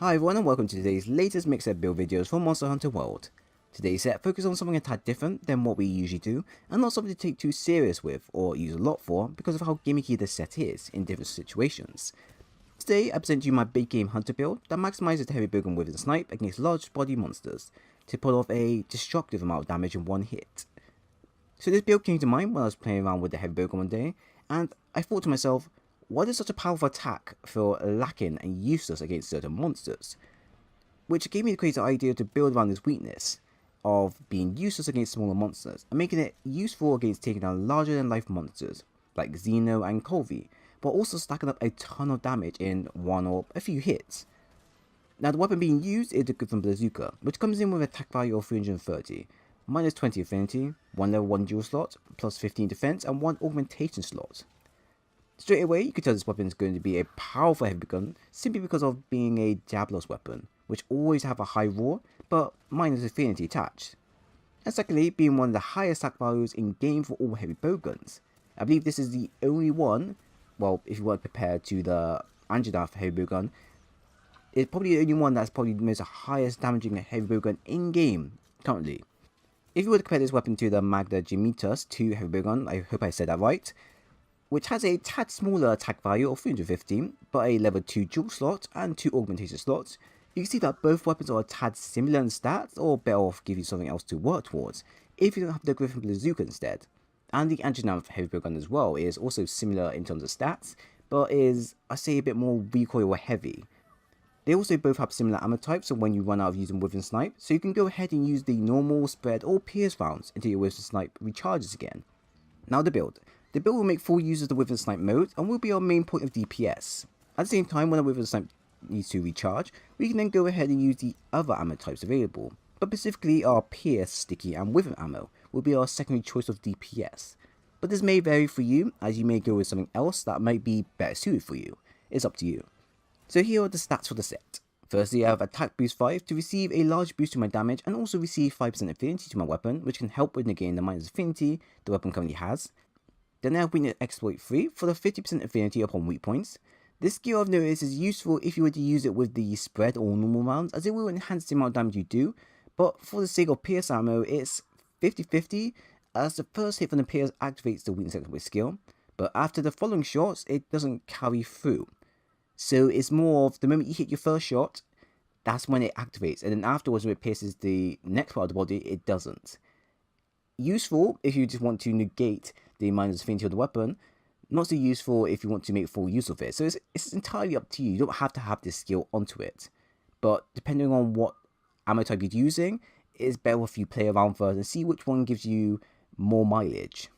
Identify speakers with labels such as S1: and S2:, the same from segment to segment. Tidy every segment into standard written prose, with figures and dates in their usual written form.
S1: Hi everyone and welcome to today's latest mix set build videos for Monster Hunter World. Today's set focuses on something a tad different than what we usually do and not something to take too serious with or use a lot for because of how gimmicky the set is in different situations. Today I present you my big game hunter build that maximizes the heavy bowgun with snipe against large body monsters to pull off a destructive amount of damage in one hit. So this build came to mind when I was playing around with the heavy bowgun one day and I thought to myself, why does such a powerful attack feel lacking and useless against certain monsters? Which gave me the crazy idea to build around this weakness of being useless against smaller monsters and making it useful against taking down larger than life monsters like Xeno and Colby, but also stacking up a ton of damage in one or a few hits. Now the weapon being used is the Griffon Blazooka, which comes in with an attack value of 330, minus 20 affinity, 1 level 1 dual slot, plus 15 defense and 1 augmentation slot. Straight away, you can tell this weapon is going to be a powerful heavy gun simply because of being a jab-loss weapon, which always have a high roar, but minus affinity attached. And secondly, being one of the highest attack values in game for all heavy bowguns. I believe this is the only one, well, if you want to compare to the Anjanath heavy bowgun, it's probably the only one that's probably the most highest damaging heavy bowgun in game currently. If you were to compare this weapon to the Magda Jimitas 2 heavy bowgun, I hope I said that right, which has a tad smaller attack value of 315, but a level 2 dual slot and 2 augmentation slots, you can see that both weapons are a tad similar in stats, or better off give you something else to work towards, if you don't have the Griffon Blazooka instead. And the Anjanath heavy bowgun as well is also similar in terms of stats, but is, I say, a bit more recoil heavy. They also both have similar ammo types, so when you run out of using Whiff and Snipe, so you can go ahead and use the normal, spread, or pierce rounds until your Whiff and Snipe recharges again. Now the build. The build will make full use of the Whiff and Snipe mode and will be our main point of DPS. At the same time, when the Whiff and Snipe needs to recharge, we can then go ahead and use the other ammo types available, but specifically our Pierce, Sticky and Wither ammo will be our secondary choice of DPS. But this may vary for you, as you may go with something else that might be better suited for you. It's up to you. So here are the stats for the set. Firstly, I have Attack Boost 5 to receive a large boost to my damage and also receive 5% affinity to my weapon, which can help with negating the minus affinity the weapon currently has. Then I have Weakness Exploit 3 for the 50% affinity upon weak points. This skill I've noticed is useful if you were to use it with the spread or normal rounds, as it will enhance the amount of damage you do, but for the sake of Pierce ammo, it's 50-50, as the first hit from the Pierce activates the Weakness Exploit skill, but after the following shots, it doesn't carry through. So it's more of the moment you hit your first shot, that's when it activates, and then afterwards when it pierces the next part of the body, it doesn't. Useful if you just want to negate the minus affinity of the weapon, not so useful if you want to make full use of it. So it's entirely up to you. You don't have to have this skill onto it, but depending on what ammo type you're using, it's better if you play around first and see which one gives you more mileage.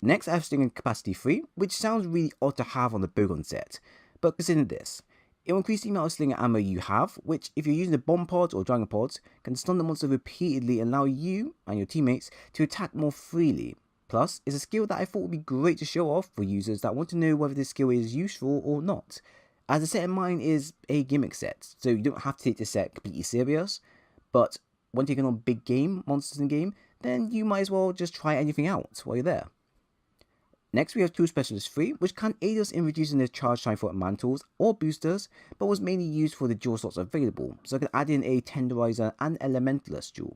S1: Next, I have Sling Capacity 3, which sounds really odd to have on the bowgun set, but consider this. It will increase the amount of slinger ammo you have, which if you're using the bomb pods or dragon pods, can stun the monster repeatedly and allow you and your teammates to attack more freely. Plus, it's a skill that I thought would be great to show off for users that want to know whether this skill is useful or not, as the set in mind is a gimmick set, so you don't have to take this set completely serious, but when taking on big game monsters in game, then you might as well just try anything out while you're there. Next, we have Tool Specialist 3, which can aid us in reducing the charge time for mantles or boosters, but was mainly used for the dual slots available, so I can add in a Tenderizer and Elementalist duel.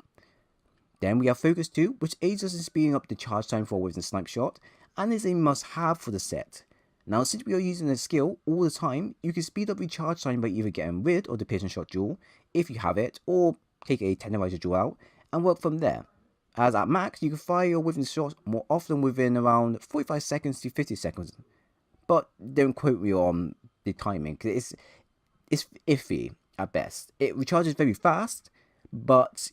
S1: Then we have Focus 2, which aids us in speeding up the charge time for with a snipe shot, and is a must-have for the set. Now, since we are using the skill all the time, you can speed up the charge time by either getting rid of the piercing shot duel, if you have it, or take a Tenderizer duel out, and work from there. As at max, you can fire your whiffing shot more often within around 45 seconds to 50 seconds. But don't quote me on the timing, because it's iffy at best. It recharges very fast, but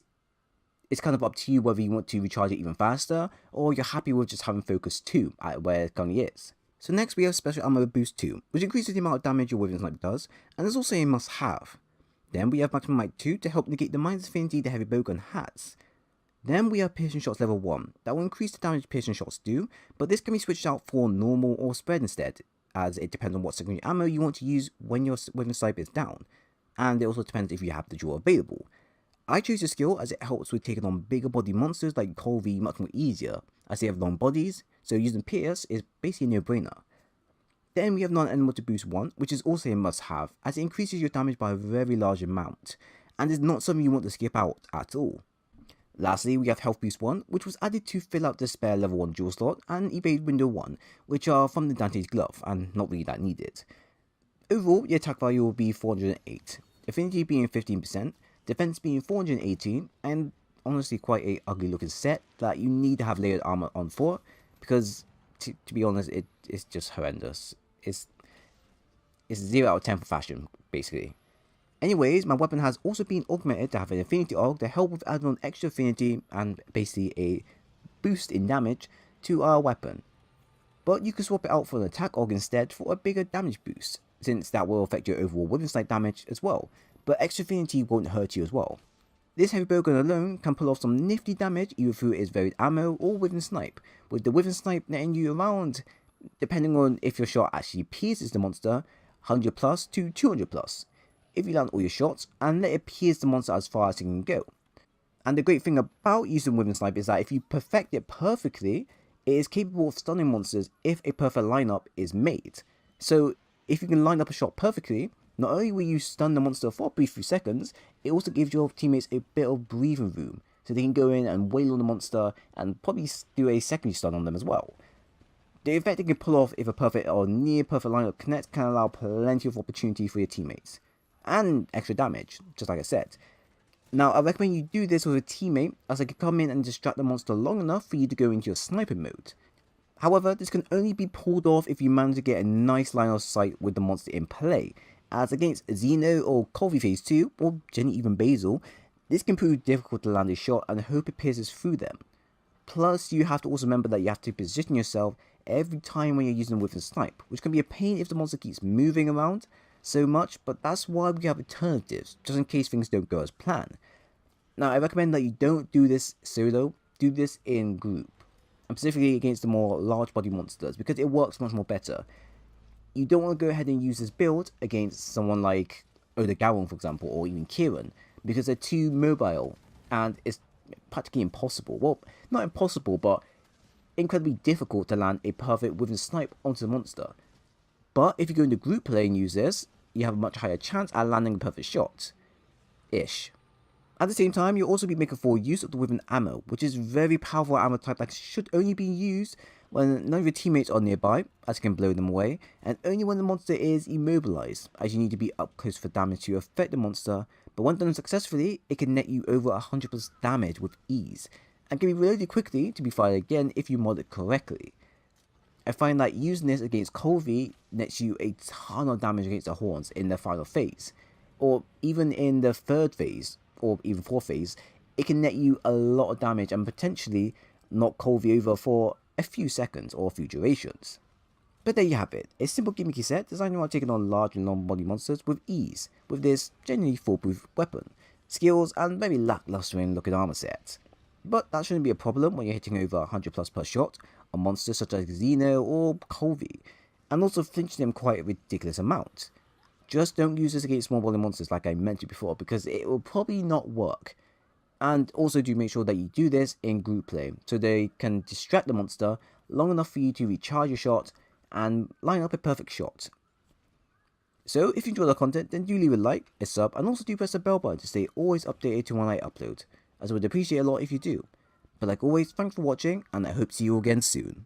S1: it's kind of up to you whether you want to recharge it even faster, or you're happy with just having Focus 2 at where it currently is. So next we have Special Ammo Boost 2, which increases the amount of damage your Whiffing Snipe does, and is also a must-have. Then we have Maximum Might 2 to help negate the minus affinity the heavy bowgun has. Then we have Piercing Shots level 1, that will increase the damage Piercing Shots do, but this can be switched out for normal or spread instead, as it depends on what secondary ammo you want to use when your Whiffing Snipe is down, and it also depends if you have the duel available. I chose this skill as it helps with taking on bigger body monsters like Colby much more easier, as they have long bodies, so using Pierce is basically a no-brainer. Then we have non-elemental boost 1, which is also a must-have, as it increases your damage by a very large amount, and is not something you want to skip out at all. Lastly, we have Health Boost 1, which was added to fill out the spare level 1 jewel slot, and Evade Window 1, which are from the Dante's Glove, and not really that needed. Overall, your attack value will be 408, affinity being 15%, defense being 418, and honestly quite a ugly looking set that you need to have layered armor on for, because to be honest, it's just horrendous. It's 0 out of 10 for fashion, basically. Anyways, my weapon has also been augmented to have an affinity aug to help with adding on extra affinity and basically a boost in damage to our weapon. But you can swap it out for an attack aug instead for a bigger damage boost, since that will affect your overall weapon snipe damage as well, but extra affinity won't hurt you as well. This heavy bowgun alone can pull off some nifty damage either through its varied ammo or within snipe, with the within snipe netting you around, depending on if your shot actually pierces the monster, 100 plus to 200 plus, if you land all your shots and let it pierce the monster as far as it can go. And the great thing about using within snipe is that if you perfect it perfectly, it is capable of stunning monsters if a perfect lineup is made. So if you can line up a shot perfectly, not only will you stun the monster for a brief few seconds, it also gives your teammates a bit of breathing room, so they can go in and wail on the monster and probably do a secondary stun on them as well. The effect it can pull off if a perfect or near perfect lineup connects can allow plenty of opportunity for your teammates, and extra damage, just like I said. Now, I recommend you do this with a teammate, as they can come in and distract the monster long enough for you to go into your sniping mode. However, this can only be pulled off if you manage to get a nice line of sight with the monster in play, as against Xeno or Colby Phase 2, or Jenny even Basil, this can prove difficult to land a shot and hope it pierces through them. Plus, you have to also remember that you have to position yourself every time when you're using within snipe, which can be a pain if the monster keeps moving around so much, but that's why we have alternatives, just in case things don't go as planned. Now, I recommend that you don't do this solo, do this in group, and specifically against the more large body monsters, because it works much more better. You don't want to go ahead and use this build against someone like Oda Gowon, for example, or even Kieran, because they're too mobile, and it's practically impossible. Well, not impossible, but incredibly difficult to land a perfect within snipe onto the monster. But if you go into group play and use this, you have a much higher chance at landing a perfect shot. Ish. At the same time, you'll also be making full use of the within ammo, which is very powerful ammo type that should only be used when none of your teammates are nearby, as you can blow them away, and only when the monster is immobilized, as you need to be up close for damage to affect the monster, but when done successfully, it can net you over 100+ damage with ease, and can be reloaded quickly to be fired again if you mod it correctly. I find that using this against Colby nets you a ton of damage against the horns in the final phase, or even in the third phase, or even fourth phase. It can net you a lot of damage and potentially knock Colby over for a few seconds or a few durations. But there you have it, a simple gimmicky set designed around taking on large and long body monsters with ease, with this genuinely foolproof weapon, skills, and very lackluster looking armor set. But that shouldn't be a problem when you're hitting over 100+ per shot on monsters such as Xeno or Colby, and also flinching them quite a ridiculous amount. Just don't use this against small body monsters like I mentioned before, because it will probably not work. And also do make sure that you do this in group play, so they can distract the monster long enough for you to recharge your shot and line up a perfect shot. So if you enjoy the content, then do leave a like, a sub, and also do press the bell button to stay always updated to when I upload, as I would appreciate a lot if you do. But like always, thanks for watching, and I hope to see you again soon.